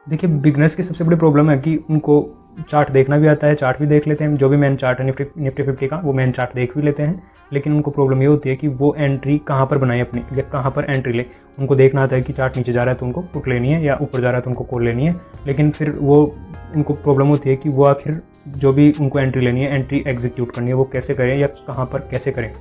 देखिए, बिगनर्स की सबसे बड़ी प्रॉब्लम है कि उनको चार्ट देखना भी आता है, चार्ट भी देख लेते हैं, जो भी मेन चार्ट है निफ्टी 50 का वो मेन चार्ट देख भी लेते हैं, लेकिन उनको प्रॉब्लम ये होती है कि वो एंट्री कहाँ पर बनाए अपनी, या कहाँ पर एंट्री ले। उनको देखना आता है कि चार्ट नीचे जा रहा है तो उनको पुट लेनी है, या ऊपर जा रहा है तो उनको कॉल लेनी है, लेकिन फिर वो उनको प्रॉब्लम होती है कि वो आखिर जो भी उनको एंट्री लेनी है, एंट्री एग्जीक्यूट करनी है, वो कैसे करें या कहाँ पर कैसे करें।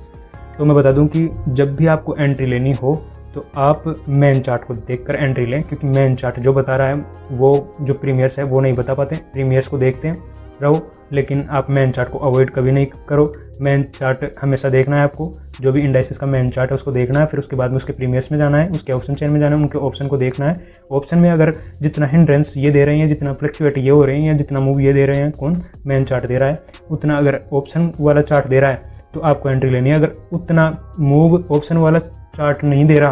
तो मैं बता दूं कि जब भी आपको एंट्री लेनी हो तो आप मेन चार्ट को देखकर एंट्री लें, क्योंकि मेन चार्ट जो बता रहा है वो जो प्रीमियर्स है वो नहीं बता पाते। प्रीमियर्स को देखते हैं रहो, लेकिन आप मेन चार्ट को अवॉइड कभी नहीं करो। मेन चार्ट हमेशा देखना है आपको, जो भी इंडाइसेस का मेन चार्ट है उसको देखना है, फिर उसके बाद में उसके प्रीमियर्स में जाना है, उसके ऑप्शन चेन में जाना है, उनके ऑप्शन को देखना है। ऑप्शन में अगर जितना हिंड्रेंस ये दे रहे हैं, जितना फ्लक्चुएट ये हो रहे हैं, या जितना मूव ये दे रहे हैं, कौन मेन चार्ट दे रहा है, उतना अगर ऑप्शन वाला चार्ट दे रहा है तो आपको एंट्री लेनी है। अगर उतना मूव ऑप्शन वाला चार्ट नहीं दे रहा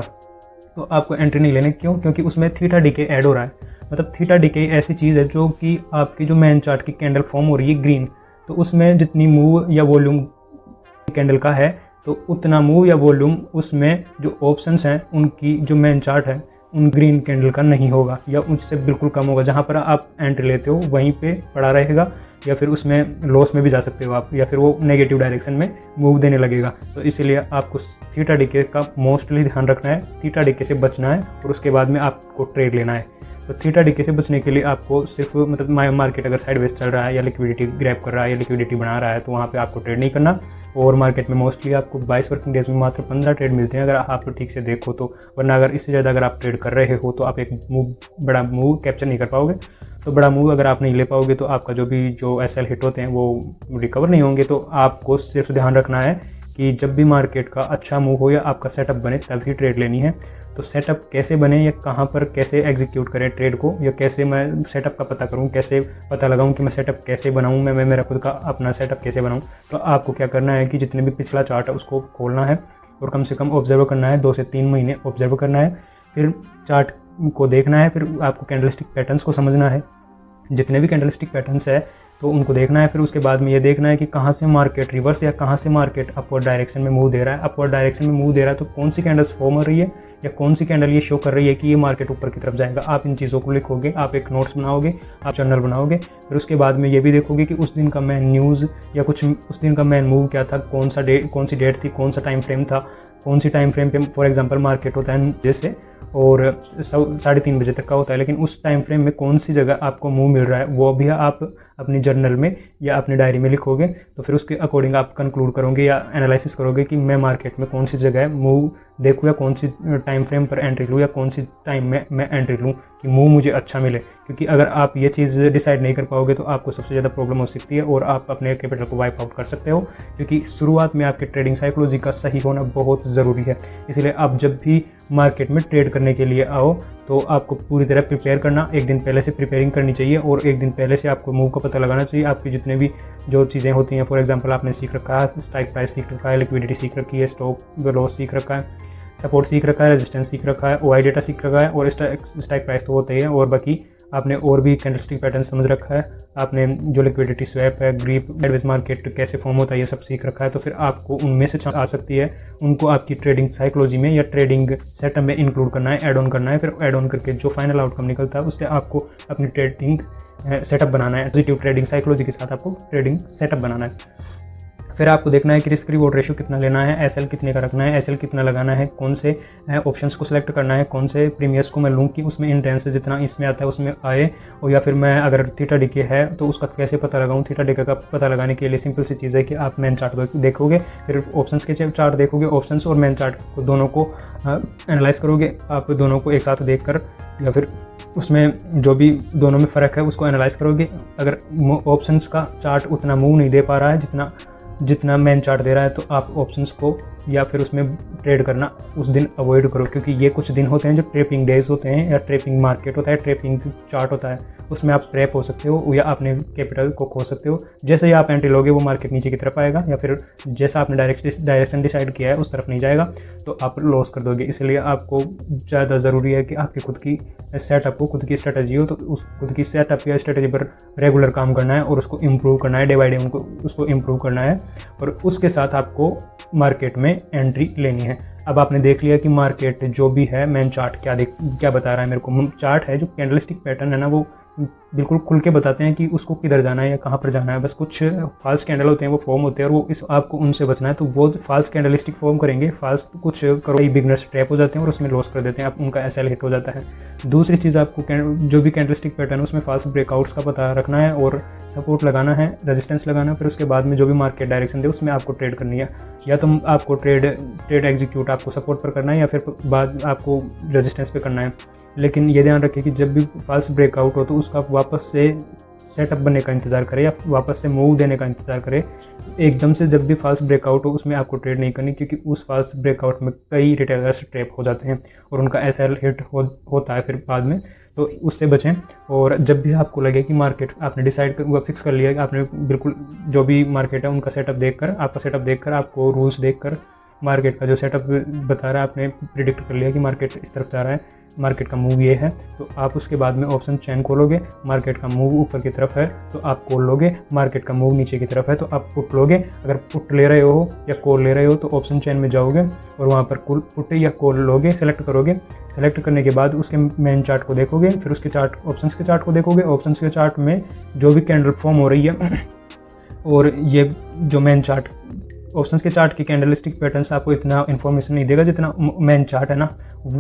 तो आपको एंट्री नहीं लेनी। क्यों? क्योंकि उसमें थीटा डीके ऐड हो रहा है। मतलब थीटा डीके ऐसी चीज़ है जो कि आपकी जो मेन चार्ट की कैंडल फॉर्म हो रही है ग्रीन, तो उसमें जितनी मूव या वॉल्यूम कैंडल का है तो उतना मूव या वॉल्यूम उसमें जो ऑप्शंस हैं उनकी जो मेन चार्ट है उन ग्रीन कैंडल का नहीं होगा, या उससे बिल्कुल कम होगा। जहाँ पर आप एंट्री लेते हो वहीं पे पड़ा रहेगा, या फिर उसमें लॉस में भी जा सकते हो आप, या फिर वो नेगेटिव डायरेक्शन में मूव देने लगेगा। तो इसीलिए आपको थीटा डीके का मोस्टली ध्यान रखना है, थीटा डीके से बचना है, और उसके बाद में आपको ट्रेड लेना है। तो थीटा डीके से बचने के लिए आपको सिर्फ मतलब मार्केट अगर साइडवेज चल रहा है या लिक्विडिटी ग्रैब कर रहा है या लिक्विडिटी बना रहा है तो वहाँ पे आपको ट्रेड नहीं करना। और मार्केट में मोस्टली आपको 22 वर्किंग डेज में मात्र 15 ट्रेड मिलते हैं अगर आप ठीक से देखो तो, वरना अगर इससे ज़्यादा अगर आप ट्रेड कर रहे हो तो आप एक बड़ा मूव कैप्चर नहीं कर पाओगे। तो बड़ा मूव अगर आप नहीं ले पाओगे तो आपका जो एसएल हिट होते हैं वो रिकवर नहीं होंगे। तो आपको सिर्फ ध्यान रखना है कि जब भी मार्केट का अच्छा मूव हो या आपका सेटअप बने तभी ट्रेड लेनी है। तो सेटअप कैसे बने या कहाँ पर कैसे एग्जीक्यूट करें ट्रेड को, या कैसे मैं सेटअप का पता करूँ, कैसे पता लगाऊँ कि मैं सेटअप कैसे बनाऊँ, मैं मेरा खुद का अपना सेटअप कैसे बनाऊँ। तो आपको क्या करना है कि जितने भी पिछला चार्ट है उसको खोलना है और कम से कम ऑब्जर्व करना है, 2 से 3 महीने ऑब्जर्व करना है। फिर चार्ट को देखना है, फिर आपको कैंडलस्टिक पैटर्न्स को समझना है, जितने भी कैंडलस्टिक पैटर्न्स है तो उनको देखना है। फिर उसके बाद में ये देखना है कि कहाँ से मार्केट रिवर्स या कहाँ से मार्केट अपवर्ड डायरेक्शन में मूव दे रहा है। अपवर्ड डायरेक्शन में मूव दे रहा है तो कौन सी कैंडल्स फॉर्म हो रही है या कौन सी कैंडल ये शो कर रही है कि ये मार्केट ऊपर की तरफ जाएगा। आप इन चीज़ों को लिखोगे, आप एक नोट्स बनाओगे, आप जर्नल बनाओगे। फिर उसके बाद में ये भी देखोगे कि उस दिन का मेन न्यूज़ या कुछ उस दिन का मेन मूव क्या था, कौन सी डेट थी, कौन सा टाइम फ्रेम था, कौन सी टाइम फ्रेम पे फॉर एग्जांपल मार्केट होता है जैसे और 3:30 बजे तक का होता है, लेकिन उस टाइम फ्रेम में कौन सी जगह आपको मूव मिल रहा है वो भी आप अपनी जर्नल में या अपनी डायरी में लिखोगे। तो फिर उसके अकॉर्डिंग आप कंक्लूड करोगे या एनालिसिस करोगे कि मैं मार्केट में कौन सी जगह मूव देखूँ या कौन सी टाइम फ्रेम पर एंट्री लूँ या कौन सी टाइम में मैं एंट्री लूँ कि मूव मुझे अच्छा मिले। क्योंकि अगर आप ये चीज़ डिसाइड नहीं कर पाओगे तो आपको सबसे ज़्यादा प्रॉब्लम हो सकती है और आप अपने कैपिटल को वाइप आउट कर सकते हो। क्योंकि शुरुआत में आपके ट्रेडिंग साइकोलॉजी का सही होना बहुत ज़रूरी है। इसलिए आप जब भी मार्केट में ट्रेड करने के लिए आओ तो आपको पूरी तरह प्रिपेयर करना, एक दिन पहले से प्रिपेयरिंग करनी चाहिए और एक दिन पहले से आपको मूव का पता लगाना चाहिए। आपकी जितने भी जो चीज़ें होती हैं, फॉर एग्जांपल आपने सीख रखा है, स्ट्राइक प्राइस सीख रखा है, लिक्विडिटी सीख रखी है, स्टॉप लॉस सीख रखा है, सपोर्ट सीख रखा है, रेजिस्टेंस सीख रखा है, ओआई डेटा सीख रखा है और स्ट्राइक प्राइस तो होते ही है, और बाकी आपने और भी कैंडलस्टिक पैटर्न समझ रखा है, आपने जो लिक्विडिटी स्वैप है, ग्रीप, एडवाइस मार्केट कैसे फॉर्म होता है, ये सब सीख रखा है। तो फिर आपको उनमें से आ सकती है, उनको आपकी ट्रेडिंग साइकोलॉजी में या ट्रेडिंग सेटअप में इंक्लूड करना है, ऐड ऑन करना है। फिर ऐड ऑन करके जो फाइनल आउटकम निकलता है उससे आपको अपनी ट्रेडिंग सेटअप बनाना है। पॉजिटिव ट्रेडिंग साइकोलॉजी के साथ आपको ट्रेडिंग सेटअप बनाना है। फिर आपको देखना है कि रिस्क रिवॉर्ड रेशियो कितना लेना है, एसएल कितने का रखना है, एसएल कितना लगाना है, कौन से ऑप्शंस को सिलेक्ट करना है, कौन से प्रीमियर्स को मैं लूँ कि उसमें इंटेंस जितना इसमें आता है उसमें आए, और या फिर मैं अगर थीटा डीके है तो उसका कैसे पता लगाऊँ। थीटा डीके का पता लगाने के लिए सिंपल सी चीज़ है कि आप मेन चार्ट देखोगे, फिर ऑप्शंस के चार्ट देखोगे, ऑप्शंस और मेन चार्ट को दोनों को एनालाइज करोगे आप दोनों को एक साथ देख कर, या फिर उसमें जो भी दोनों में फ़र्क है उसको एनालाइज करोगे। अगर ऑप्शंस का चार्ट उतना मूव नहीं दे पा रहा है जितना मेन चार्ट दे रहा है तो आप ऑप्शंस को या फिर उसमें ट्रेड करना उस दिन अवॉइड करो। क्योंकि ये कुछ दिन होते हैं जो ट्रेपिंग डेज होते हैं या ट्रेपिंग मार्केट होता है, ट्रेपिंग चार्ट होता है, उसमें आप ट्रैप हो सकते हो या अपने कैपिटल को खो सकते हो। जैसे ही आप एंट्री लोगे वो मार्केट नीचे की तरफ आएगा, या फिर जैसा आपने डायरेक्शन डिसाइड किया है उस तरफ नहीं जाएगा तो आप लॉस कर दोगे। इसलिए आपको ज़्यादा ज़रूरी है कि आपकी खुद की सेटअप हो, खुद की स्ट्रेटजी हो, तो उस खुद की सेटअप या स्ट्रेटजी पर रेगुलर काम करना है और उसको इम्प्रूव करना है, डे बाई डे उसको इम्प्रूव करना है। और उसके साथ आपको मार्केट में एंट्री लेनी है। अब आपने देख लिया कि मार्केट जो भी है मेन चार्ट क्या बता रहा है मेरे को। चार्ट है जो कैंडलस्टिक पैटर्न है ना, वो बिल्कुल खुल के बताते हैं कि उसको किधर जाना है या कहाँ पर जाना है। बस कुछ फाल्स कैंडल होते हैं, वो फॉर्म होते हैं, और वो आपको उनसे बचना है। तो वो फाल्स कैंडलिस्टिक फॉर्म करेंगे, फाल्स कुछ कई बिगनर्स ट्रैप हो जाते हैं और उसमें लॉस कर देते हैं, आप उनका एसएल हिट हो जाता है। दूसरी चीज़, आपको जो भी कैंडलस्टिक पैटर्न है उसमें फाल्स ब्रेकआउट्स का पता रखना है और सपोर्ट लगाना है, रेजिस्टेंस लगाना है। फिर उसके बाद में जो भी मार्केट डायरेक्शन दे उसमें आपको ट्रेड करनी है। या तो आपको ट्रेड एग्जीक्यूट आपको सपोर्ट पर करना है या फिर बाद आपको रेजिस्टेंस पे करना है। लेकिन ये ध्यान रखें कि जब भी फाल्स ब्रेकआउट हो तो उसका वापस से सेटअप बनने का इंतज़ार करें या वापस से मूव देने का इंतज़ार करें। एकदम से जब भी फाल्स ब्रेकआउट हो उसमें आपको ट्रेड नहीं करनी, क्योंकि उस फाल्स ब्रेकआउट में कई रिटेलर्स ट्रैप हो जाते हैं और उनका एसएल हिट होता है फिर बाद में। तो उससे बचें। और जब भी आपको लगे कि मार्केट आपने फिक्स कर लिया कि आपने बिल्कुल जो भी मार्केट है उनका सेटअप देखकर, आपका सेटअप देखकर, आपको रूल्स देखकर, मार्केट का जो सेटअप बता रहा है, आपने प्रिडिक्ट कर लिया कि मार्केट इस तरफ जा रहा है, मार्केट का मूव ये है, तो आप उसके बाद में ऑप्शन चेन खोलोगे। मार्केट का मूव ऊपर की तरफ है तो आप कॉल लोगे, मार्केट का मूव नीचे की तरफ है तो आप पुट लोगे। अगर पुट ले रहे हो या कॉल ले रहे हो तो ऑप्शन चेन में जाओगे और वहाँ पर पुट या कॉल लोगे, सेलेक्ट करोगे। सेलेक्ट करने के बाद उसके मेन चार्ट को देखोगे, फिर उसके चार्ट ऑप्शंस के चार्ट को देखोगे। ऑप्शंस के चार्ट में जो भी कैंडल फॉर्म हो रही है और ये जो मेन चार्ट, ऑप्शंस के चार्ट की कैंडलस्टिक पैटर्न्स आपको इतना इन्फॉर्मेशन नहीं देगा जितना मेन चार्ट है ना,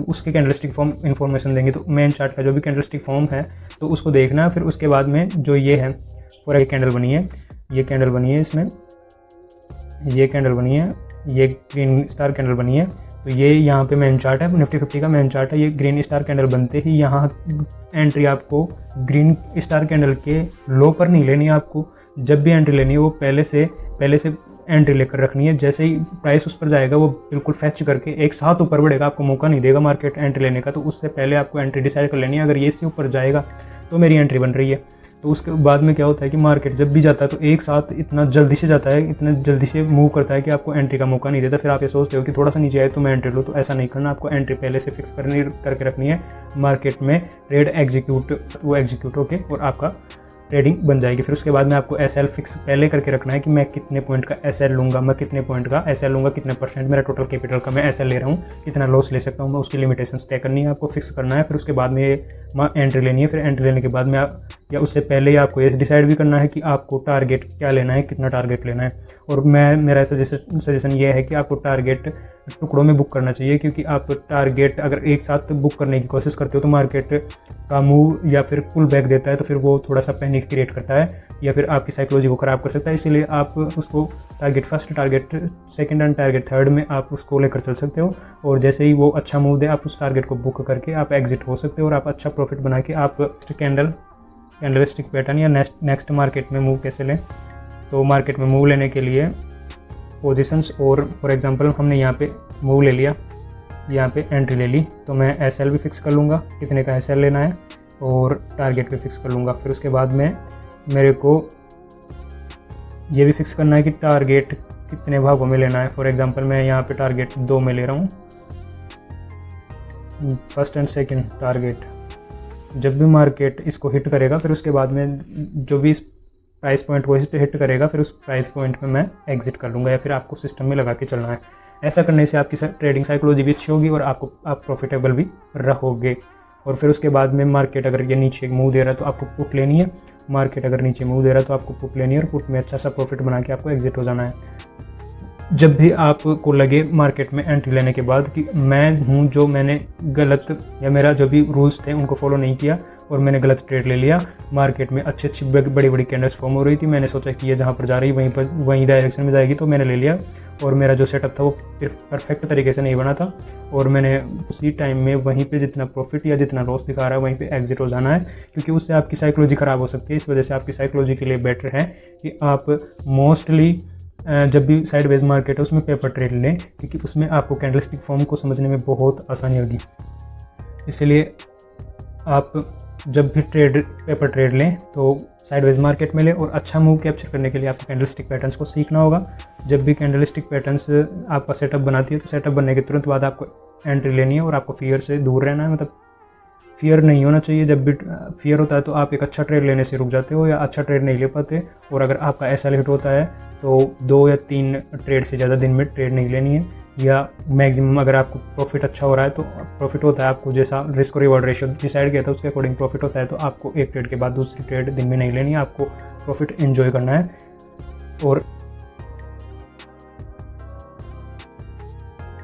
उसके कैंडलस्टिक फॉर्म इन्फॉर्मेशन देंगे। तो मेन चार्ट का जो भी कैंडलस्टिक फॉर्म है तो उसको देखना है। फिर उसके बाद में जो ये है, और ये कैंडल बनी है, ये कैंडल बनी है, इसमें ये कैंडल बनी है, ये ग्रीन स्टार कैंडल बनी है, तो ये यहाँ पे मेन चार्ट है, निफ्टी 50 का मेन चार्ट है। ये ग्रीन स्टार कैंडल बनते ही यहाँ एंट्री आपको ग्रीन स्टार कैंडल के लो पर नहीं लेनी है। आपको जब भी एंट्री लेनी है वो पहले से एंट्री लेकर रखनी है। जैसे ही प्राइस उस पर जाएगा वो बिल्कुल फेच करके एक साथ ऊपर बढ़ेगा, आपको मौका नहीं देगा मार्केट एंट्री लेने का। तो उससे पहले आपको एंट्री डिसाइड कर लेनी है। अगर ये इससे ऊपर जाएगा तो मेरी एंट्री बन रही है। तो उसके बाद में क्या होता है कि मार्केट जब भी जाता है तो एक साथ इतना जल्दी से जाता है, इतना जल्दी से मूव करता है कि आपको एंट्री का मौका नहीं देता। फिर आप ये सोचते हो कि थोड़ा सा नीचे आए तो मैं एंट्री लूँ, तो ऐसा नहीं करना। आपको एंट्री पहले से फिक्स करके रखनी है। मार्केट में ट्रेड एग्जीक्यूट होके और आपका ट्रेडिंग बन जाएगी। फिर उसके बाद में आपको एसएल फिक्स पहले करके रखना है कि मैं कितने पॉइंट का एसएल लूँगा, मैं कितने पॉइंट का एसएल लूँगा, कितने परसेंट मेरा टोटल कैपिटल का मैं एसएल ले रहा हूँ, कितना लॉस ले सकता हूँ मैं, उसकी लिमिटेशंस तय करनी है, आपको फिक्स करना है। फिर उसके बाद में एंट्री लेनी है। फिर एंट्री लेने के बाद में आप या उससे पहले ही आपको ये डिसाइड भी करना है कि आपको टारगेट क्या लेना है, कितना टारगेट लेना है। और मेरा सजेशन ये है कि आपको टारगेट टुकड़ों में बुक करना चाहिए, क्योंकि आप टारगेट अगर एक साथ बुक करने की कोशिश करते हो तो मार्केट का मूव या फिर पुल बैक देता है तो फिर वो थोड़ा सा पैनिक क्रिएट करता है या फिर आपकी साइकोलॉजी को ख़राब कर सकता है। इसीलिए आप उसको target first, target second and target third में आप उसको लेकर चल सकते हो। और जैसे ही वो अच्छा मूव दे आप उस टारगेट को बुक करके आप एग्जिट हो सकते हो और आप अच्छा प्रॉफिट बना के आप कैंडलस्टिक पैटर्न या नेक्स्ट मार्केट में मूव कैसे लें। तो मार्केट में मूव लेने के लिए पोजीशंस, और फॉर एग्जांपल हमने यहाँ पे मूव ले लिया, यहाँ पे एंट्री ले ली, तो मैं एसएल भी फिक्स कर लूँगा कितने का एसएल लेना है और टारगेट भी फिक्स कर लूँगा। फिर उसके बाद में मेरे को ये भी फिक्स करना है कि टारगेट कितने भागों में लेना है। फॉर एग्जांपल मैं यहाँ पे टारगेट 2 में ले रहा हूँ, फर्स्ट एंड सेकंड टारगेट। जब भी मार्केट इसको हिट करेगा फिर उसके बाद में जो भी इस प्राइस पॉइंट को हिट करेगा फिर उस प्राइस पॉइंट में मैं एग्जिट कर लूँगा, या फिर आपको सिस्टम में लगा के चलना है। ऐसा करने से आपकी ट्रेडिंग साइकोलॉजी भी अच्छी होगी और आप प्रॉफिटेबल भी रहोगे। और फिर उसके बाद में मार्केट अगर ये नीचे मूव दे रहा है तो आपको पुट लेनी है, मार्केट अगर नीचे मूव दे रहा है तो आपको पुट लेनी है और पुट में अच्छा सा प्रॉफिट बना के आपको एग्जिट हो जाना है। जब भी आपको लगे मार्केट में एंट्री लेने के बाद कि मैं हूँ जो मैंने गलत या मेरा जो भी रूल्स थे उनको फॉलो नहीं किया और मैंने गलत ट्रेड ले लिया, मार्केट में अच्छी बड़ी बड़ी कैंडल्स फॉर्म हो रही थी, मैंने सोचा कि ये जहाँ पर जा रही है वहीं डायरेक्शन में जाएगी तो मैंने ले लिया, और मेरा जो सेटअप था वो परफेक्ट तरीके से नहीं बना था और मैंने उसी टाइम में वहीं पे जितना प्रॉफिट या जितना लॉस दिखा रहा है वहीं पे एग्जिट हो जाना है, क्योंकि उससे आपकी साइकोलॉजी ख़राब हो सकती है। इस वजह से आपकी साइकोलॉजी के लिए बेटर है कि आप मोस्टली जब भी साइडवेज मार्केट है उसमें पेपर ट्रेड लें, क्योंकि उसमें आपको कैंडलस्टिक फॉर्म को समझने में बहुत आसानी होगी। इसलिए आप जब भी पेपर ट्रेड लें तो साइडवेज मार्केट में लें, और अच्छा मूव कैप्चर करने के लिए आपको कैंडलस्टिक पैटर्न्स को सीखना होगा। जब भी कैंडलस्टिक पैटर्न्स आपका सेटअप बनाती है तो सेटअप बनने के तुरंत बाद आपको एंट्री लेनी है और आपको फियर से दूर रहना है। मतलब फियर नहीं होना चाहिए। जब भी फियर होता है तो आप एक अच्छा ट्रेड लेने से रुक जाते हो या अच्छा ट्रेड नहीं ले पाते, और अगर आपका एसएल हिट होता है तो 2 या 3 ट्रेड से ज़्यादा दिन में ट्रेड नहीं लेनी है, या मैक्सिमम अगर आपको प्रॉफिट अच्छा हो रहा है तो प्रॉफिट होता है आपको, जैसा रिस्क रिवॉर्ड रेशियो डिसाइड किया था उसके अकॉर्डिंग प्रॉफिट होता है, तो आपको एक ट्रेड के बाद दूसरी ट्रेड दिन में नहीं लेनी है, आपको प्रॉफिट एंजॉय करना है। और